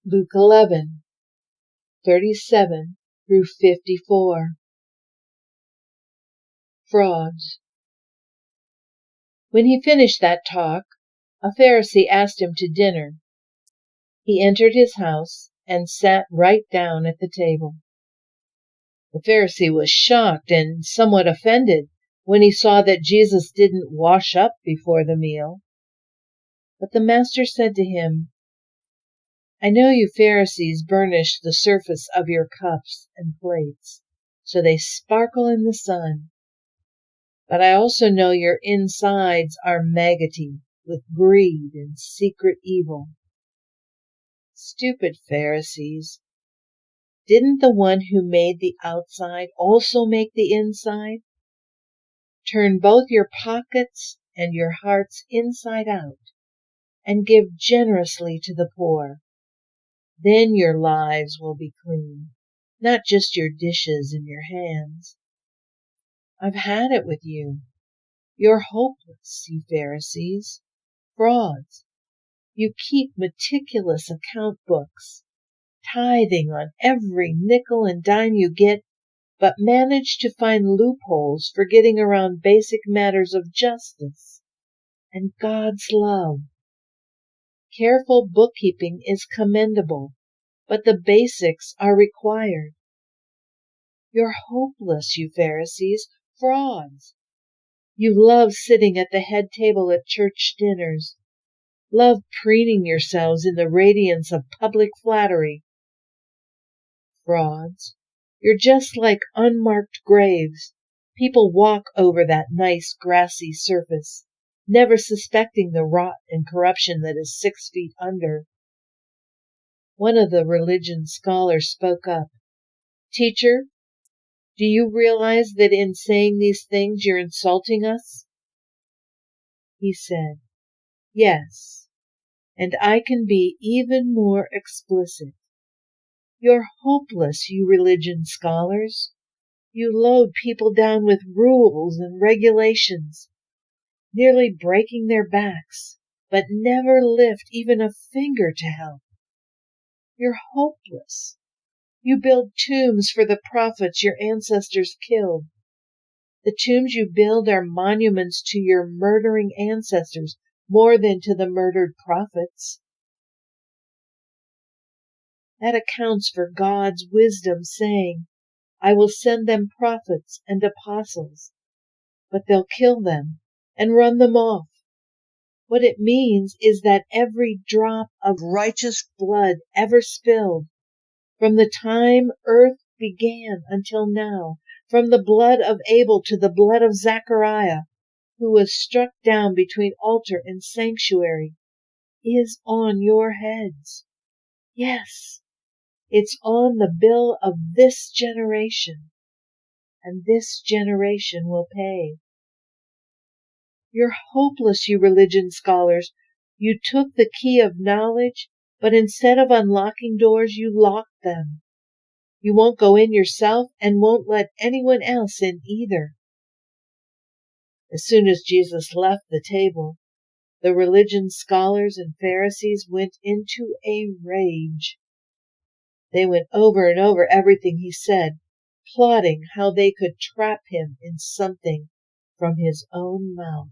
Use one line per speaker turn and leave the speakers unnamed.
Luke 11:37 through 54. Frauds. When he finished that talk, a Pharisee asked him to dinner. He entered his house and sat right down at the table. The Pharisee was shocked and somewhat offended when he saw that Jesus didn't wash up before the meal. But the master said to him, "I know you Pharisees burnish the surface of your cups and plates, so they sparkle in the sun. But I also know your insides are maggoty with greed and secret evil." Stupid Pharisees! Didn't the one who made the outside also make the inside? Turn both your pockets and your hearts inside out, and give generously to the poor. Then your lives will be clean, not just your dishes and your hands. I've had it with you. You're hopeless, you Pharisees. Frauds. You keep meticulous account books, tithing on every nickel and dime you get, but manage to find loopholes for getting around basic matters of justice and God's love. Careful bookkeeping is commendable, but the basics are required. You're hopeless, you Pharisees, frauds. You love sitting at the head table at church dinners, love preening yourselves in the radiance of public flattery. Frauds. You're just like unmarked graves. People walk over that nice grassy surface, never suspecting the rot and corruption that is 6 feet under. One of the religion scholars spoke up. "Teacher, do you realize that in saying these things you're insulting us?" He said, "Yes, and I can be even more explicit. You're hopeless, you religion scholars. You load people down with rules and regulations, nearly breaking their backs, but never lift even a finger to help. You're hopeless. You build tombs for the prophets your ancestors killed. The tombs you build are monuments to your murdering ancestors more than to the murdered prophets. That accounts for God's wisdom saying, 'I will send them prophets and apostles,' but they'll kill them and run them off. What it means is that every drop of righteous blood ever spilled, from the time earth began until now, from the blood of Abel to the blood of Zechariah, who was struck down between altar and sanctuary, is on your heads. Yes, it's on the bill of this generation, and this generation will pay. You're hopeless, you religion scholars. You took the key of knowledge, but instead of unlocking doors, you locked them. You won't go in yourself and won't let anyone else in either." As soon as Jesus left the table, the religion scholars and Pharisees went into a rage. They went over and over everything he said, plotting how they could trap him in something from his own mouth.